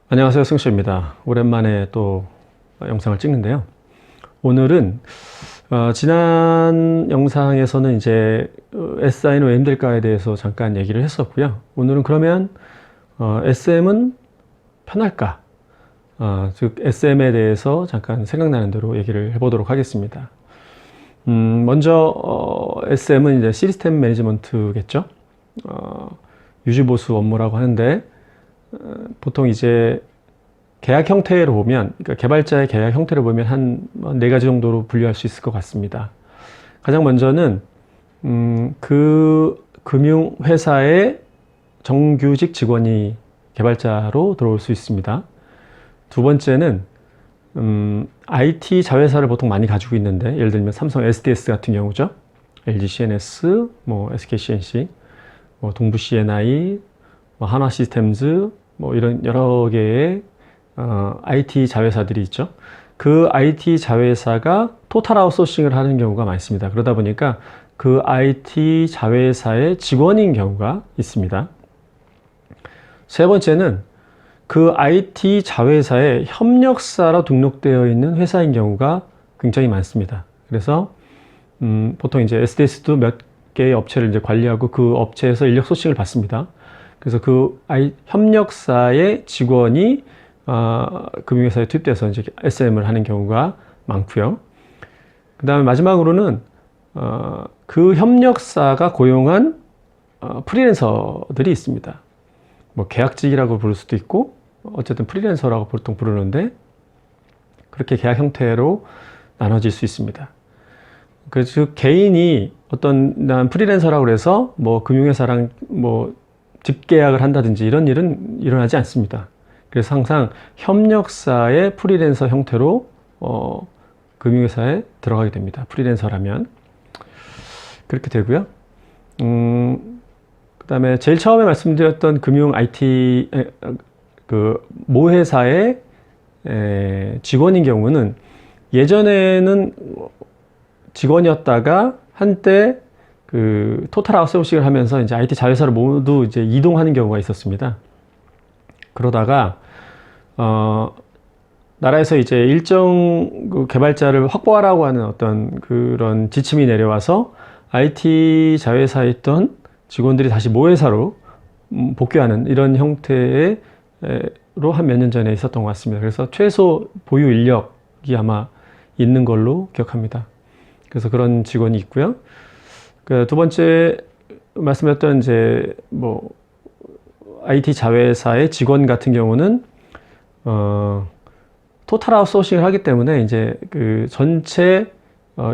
안녕하세요, 승수입니다. 오랜만에 또 영상을 찍는데요. 오늘은 지난 영상에서는 이제 SI는 왜 힘들까에 대해서 잠깐 얘기를 했었고요. 오늘은 그러면 SM은 편할까? 즉 SM에 대해서 잠깐 생각나는 대로 얘기를 해보도록 하겠습니다. 먼저 SM은 이제 시스템 매니지먼트겠죠. 유지보수 업무라고 하는데 보통 이제 계약 형태로 보면, 그러니까 개발자의 계약 형태를 보면 한 네 가지 정도로 분류할 수 있을 것 같습니다. 가장 먼저는 그 금융회사의 정규직 직원이 개발자로 들어올 수 있습니다. 두 번째는 IT 자회사를 보통 많이 가지고 있는데, 예를 들면 삼성 SDS 같은 경우죠. LG CNS, 뭐 SK CNC, 뭐 동부 CNI, 뭐 한화 시스템즈, 뭐 이런 여러 개의 IT 자회사들이 있죠. 그 IT 자회사가 토탈 아웃소싱을 하는 경우가 많습니다. 그러다 보니까 그 IT 자회사의 직원인 경우가 있습니다. 세 번째는 그 IT 자회사의 협력사로 등록되어 있는 회사인 경우가 굉장히 많습니다. 그래서 보통 이제 SDS도 몇 개의 업체를 이제 관리하고 그 업체에서 인력 소싱을 받습니다. 그래서 그 협력사의 직원이 금융회사에 투입돼서 이제 SM을 하는 경우가 많고요. 그 다음에 마지막으로는 그 협력사가 고용한 프리랜서들이 있습니다. 뭐 계약직이라고 부를 수도 있고 어쨌든 프리랜서라고 보통 부르는데, 그렇게 계약 형태로 나눠질 수 있습니다. 즉 개인이 난 프리랜서라고 해서 뭐 금융회사랑 뭐 집계약을 한다든지 이런 일은 일어나지 않습니다. 그래서 항상 협력사의 프리랜서 형태로 금융회사에 들어가게 됩니다. 프리랜서라면 그렇게 되고요. 그 다음에 제일 처음에 말씀드렸던 금융 IT 그 모회사의 직원인 경우는, 예전에는 직원이었다가 한때 그 토탈 아웃소싱을 하면서 이제 IT 자회사를 모두 이제 이동하는 경우가 있었습니다. 그러다가 나라에서 이제 일정 그 개발자를 확보하라고 하는 어떤 그런 지침이 내려와서 IT 자회사에 있던 직원들이 다시 모회사로 복귀하는 이런 형태로 한 몇 년 전에 있었던 것 같습니다. 그래서 최소 보유 인력이 아마 있는 걸로 기억합니다. 그래서 그런 직원이 있고요. 그 두 번째 말씀드렸던 이제 뭐 IT 자회사의 직원 같은 경우는 토탈 아웃소싱을 하기 때문에 이제 그 전체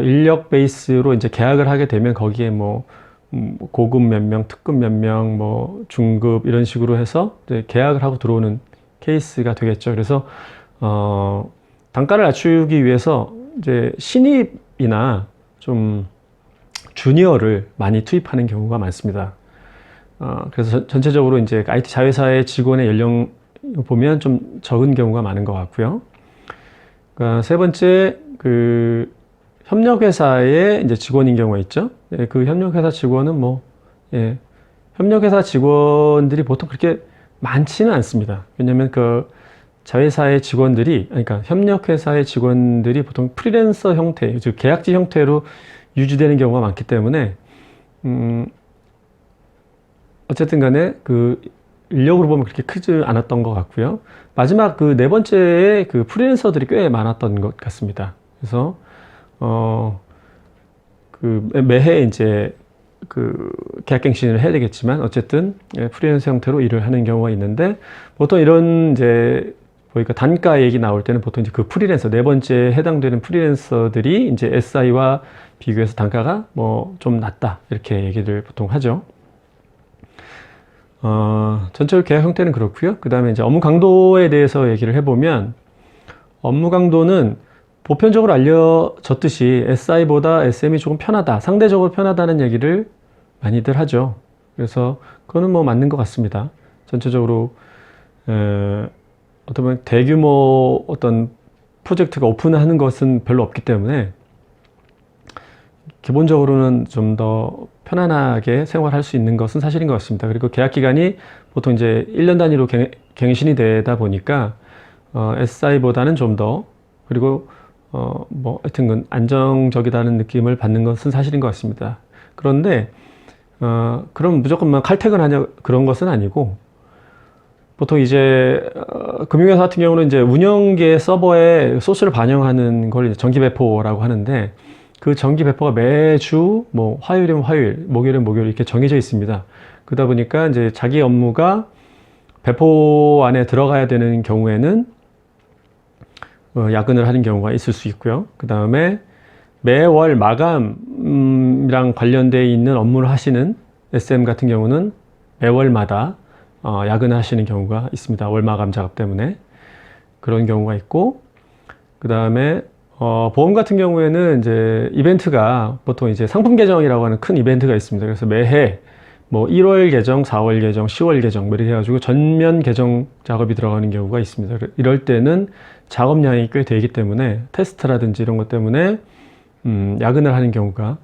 인력 베이스로 이제 계약을 하게 되면 거기에 뭐 고급 몇 명, 특급 몇 명, 뭐 중급 이런 식으로 해서 이제 계약을 하고 들어오는 케이스가 되겠죠. 그래서 단가를 낮추기 위해서 이제 신입이나 좀 주니어를 많이 투입하는 경우가 많습니다. 그래서 전체적으로 이제 IT 자회사의 직원의 연령 보면 좀 적은 경우가 많은 것 같고요. 그러니까 세 번째, 그 협력회사의 이제 직원인 경우가 있죠. 그 협력회사 직원은 협력회사 직원들이 보통 그렇게 많지는 않습니다. 왜냐하면 그 자회사의 직원들이, 그러니까 협력회사의 직원들이 보통 프리랜서 형태, 즉 계약직 형태로 유지되는 경우가 많기 때문에 어쨌든 간에 그 인력으로 보면 그렇게 크지 않았던 것 같고요. 마지막 그 네 번째에 그 프리랜서들이 꽤 많았던 것 같습니다. 그래서 그 매해 이제 그 계약갱신을 해야 되겠지만 어쨌든 프리랜서 형태로 일을 하는 경우가 있는데, 보통 이런 이제 보니까 단가 얘기 나올 때는 보통 이제 그 프리랜서 네 번째에 해당되는 프리랜서들이 이제 SI와 비교해서 단가가 뭐 좀 낮다 이렇게 얘기를 보통 하죠. 전체적으로 계약 형태는 그렇고요. 그 다음에 이제 업무 강도에 대해서 얘기를 해보면, 업무 강도는 보편적으로 알려졌듯이 SI보다 SM이 조금 편하다, 상대적으로 편하다는 얘기를 많이들 하죠. 그래서 그거는 뭐 맞는 것 같습니다. 전체적으로 어떻게 보면 대규모 어떤 프로젝트가 오픈하는 것은 별로 없기 때문에 기본적으로는 좀 더 편안하게 생활할 수 있는 것은 사실인 것 같습니다. 그리고 계약 기간이 보통 이제 1년 단위로 갱신이 되다 보니까 SI보다는 좀 더, 그리고 뭐 하여튼 안정적이다는 느낌을 받는 것은 사실인 것 같습니다. 그런데 그럼 무조건 막 칼퇴근하냐 그런 것은 아니고, 보통 이제 금융회사 같은 경우는 이제 운영계 서버에 소스를 반영하는 걸 이제 정기 배포라고 하는데, 그 정기 배포가 매주 뭐 화요일이면 화요일, 목요일이면 목요일 이렇게 정해져 있습니다. 그러다 보니까 이제 자기 업무가 배포 안에 들어가야 되는 경우에는 야근을 하는 경우가 있을 수 있고요. 그 다음에 매월 마감이랑 관련되어 있는 업무를 하시는 SM 같은 경우는 매월마다 야근을 하시는 경우가 있습니다. 월 마감 작업 때문에 그런 경우가 있고, 그 다음에 보험 같은 경우에는 이제 이벤트가 보통 이제 상품 계정이라고 하는 큰 이벤트가 있습니다. 그래서 매해 뭐 1월 계정, 4월 계정, 10월 계정 뭐 이렇게 해가지고 전면 계정 작업이 들어가는 경우가 있습니다. 이럴 때는 작업량이 꽤 되기 때문에 테스트라든지 이런 것 때문에 야근을 하는 경우가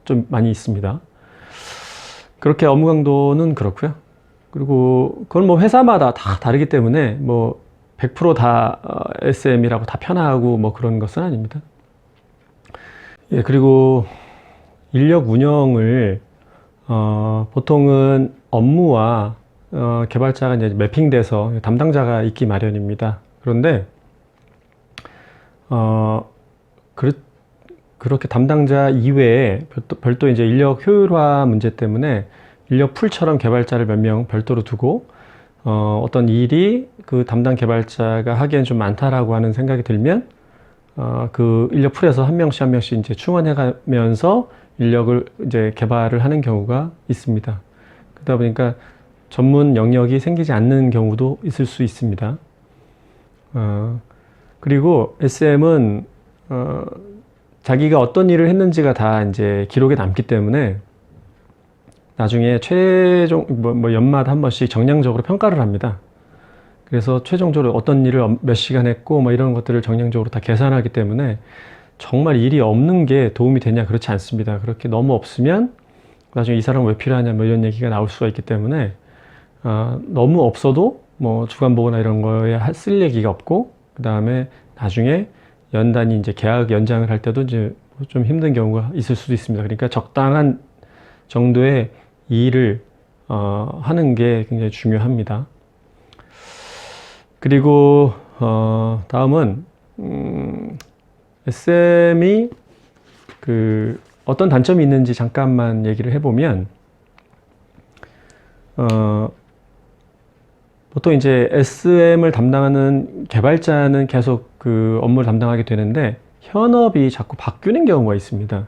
좀 많이 있습니다. 그렇게 업무 강도는 그렇고요. 그리고 그건 뭐 회사마다 다 다르기 때문에 뭐 100%다 SM이라고 다 편하고 뭐 그런 것은 아닙니다. 예, 그리고 인력 운영을 보통은 업무와 개발자가 이제 매핑돼서 담당자가 있기 마련입니다. 그런데 그렇게 담당자 이외에 별도 이제 인력 효율화 문제 때문에 인력 풀처럼 개발자를 몇 명 별도로 두고 어떤 일이 그 담당 개발자가 하기엔 좀 많다라고 하는 생각이 들면 그 인력 풀에서 한 명씩 한 명씩 이제 충원해 가면서 인력을 이제 개발을 하는 경우가 있습니다. 그러다 보니까 전문 영역이 생기지 않는 경우도 있을 수 있습니다. 그리고 SM은 자기가 어떤 일을 했는지가 다 이제 기록에 남기 때문에 나중에 최종 뭐 연마다 한 번씩 정량적으로 평가를 합니다. 그래서 최종적으로 어떤 일을 몇 시간 했고 뭐 이런 것들을 정량적으로 다 계산하기 때문에 정말 일이 없는 게 도움이 되냐, 그렇지 않습니다. 그렇게 너무 없으면 나중에 이 사람은 왜 필요하냐 뭐 이런 얘기가 나올 수가 있기 때문에 너무 없어도 뭐 주간보고나 이런 거에 쓸 얘기가 없고, 그 다음에 나중에 연단이 이제 계약 연장을 할 때도 이제 좀 힘든 경우가 있을 수도 있습니다. 그러니까 적당한 정도의 일을 하는 게 굉장히 중요합니다. 그리고 다음은 SM이 그 어떤 단점이 있는지 잠깐만 얘기를 해보면, 보통 이제 SM을 담당하는 개발자는 계속 그 업무를 담당하게 되는데 현업이 자꾸 바뀌는 경우가 있습니다.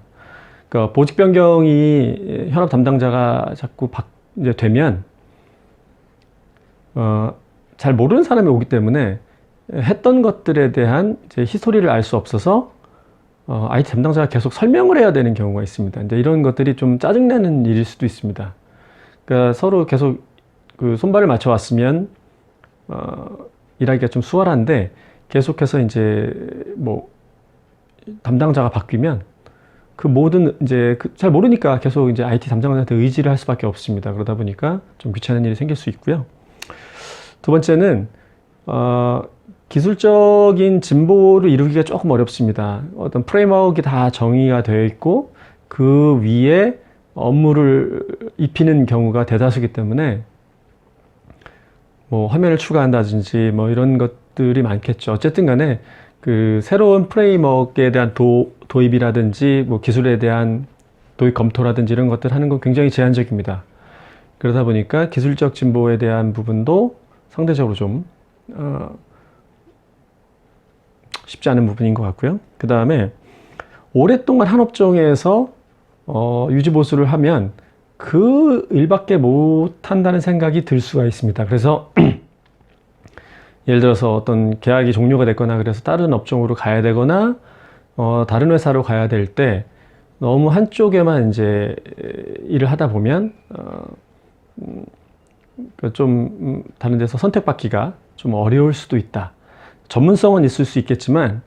그러니까 보직 변경이 현업 담당자가 자꾸 이제 되면 잘 모르는 사람이 오기 때문에 했던 것들에 대한 이제 히스토리를 알 수 없어서 IT 담당자가 계속 설명을 해야 되는 경우가 있습니다. 이제 이런 것들이 좀 짜증나는 일일 수도 있습니다. 그러니까 서로 계속 그 손발을 맞춰 왔으면 일하기가 좀 수월한데, 계속해서 이제 뭐 담당자가 바뀌면 그 모든 이제 잘 모르니까 계속 이제 IT 담당자한테 의지를 할 수밖에 없습니다. 그러다 보니까 좀 귀찮은 일이 생길 수 있고요. 두 번째는 기술적인 진보를 이루기가 조금 어렵습니다. 어떤 프레임워크가 다 정의가 되어 있고 그 위에 업무를 입히는 경우가 대다수이기 때문에 뭐 화면을 추가한다든지 뭐 이런 것들이 많겠죠. 어쨌든 간에 그 새로운 프레임워크에 대한 도입이라든지 뭐 기술에 대한 도입 검토라든지 이런 것들 하는 건 굉장히 제한적입니다. 그러다 보니까 기술적 진보에 대한 부분도 상대적으로 좀 쉽지 않은 부분인 것 같고요. 그 다음에 오랫동안 한 업종에서 유지보수를 하면 그 일밖에 못한다는 생각이 들 수가 있습니다. 그래서 예를 들어서 어떤 계약이 종료가 됐거나 그래서 다른 업종으로 가야 되거나 다른 회사로 가야 될 때 너무 한쪽에만 이제 일을 하다 보면 좀 다른 데서 선택받기가 좀 어려울 수도 있다. 전문성은 있을 수 있겠지만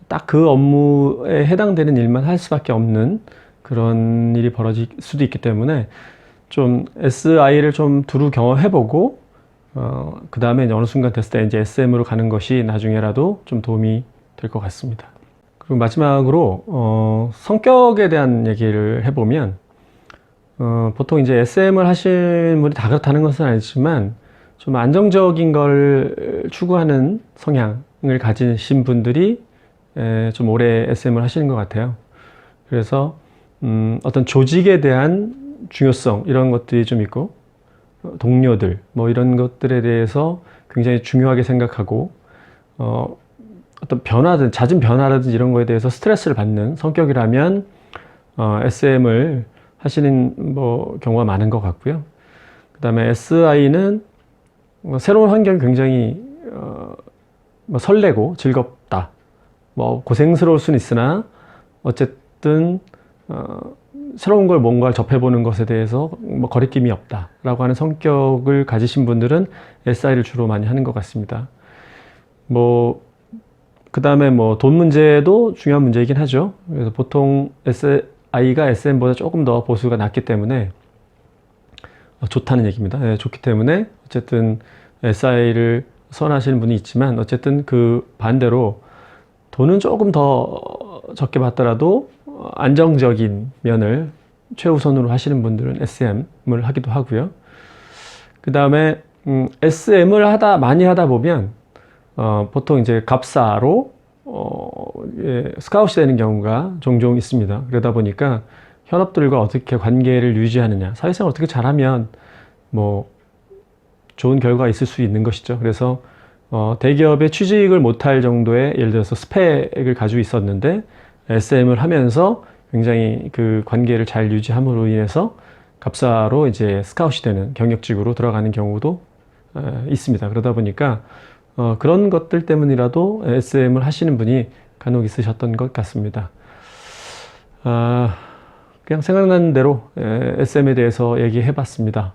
딱 그 업무에 해당되는 일만 할 수밖에 없는 그런 일이 벌어질 수도 있기 때문에 좀 SI를 좀 두루 경험해보고 그 다음에 어느 순간 됐을 때 이제 SM으로 가는 것이 나중에라도 좀 도움이 될 것 같습니다. 그리고 마지막으로 성격에 대한 얘기를 해보면 보통 이제 SM을 하시는 분이 다 그렇다는 것은 아니지만 좀 안정적인 걸 추구하는 성향을 가지신 분들이 좀 오래 SM을 하시는 것 같아요. 그래서 어떤 조직에 대한 중요성 이런 것들이 좀 있고 동료들 뭐 이런 것들에 대해서 굉장히 중요하게 생각하고 어떤 변화든 잦은 변화라든지 이런 거에 대해서 스트레스를 받는 성격이라면 SM을 하시는 경우가 많은 것 같고요. 그 다음에 SI는 새로운 환경이 굉장히 설레고 즐겁다. 고생스러울 수는 있으나 어쨌든 새로운 걸 뭔가를 접해보는 것에 대해서 거리낌이 없다라고 하는 성격을 가지신 분들은 SI를 주로 많이 하는 것 같습니다. 그 다음에 돈 문제도 중요한 문제이긴 하죠. 그래서 보통 SI가 SM보다 조금 더 보수가 낮기 때문에 좋다는 얘기입니다. 네, 좋기 때문에 어쨌든 SI를 선호하시는 분이 있지만 어쨌든 그 반대로 돈은 조금 더 적게 받더라도 안정적인 면을 최우선으로 하시는 분들은 SM을 하기도 하고요. 그 다음에 SM을 많이 하다 보면 보통 이제 갑사로 스카웃이 되는 경우가 종종 있습니다. 그러다 보니까 현업들과 어떻게 관계를 유지하느냐, 사회생활 어떻게 잘하면 좋은 결과가 있을 수 있는 것이죠. 그래서 대기업에 취직을 못할 정도의 예를 들어서 스펙을 가지고 있었는데 SM을 하면서 굉장히 그 관계를 잘 유지함으로 인해서 갑사로 이제 스카웃이 되는 경력직으로 들어가는 경우도 있습니다. 그러다 보니까 그런 것들 때문이라도 SM을 하시는 분이 간혹 있으셨던 것 같습니다. 그냥 생각나는 대로 SM에 대해서 얘기해 봤습니다.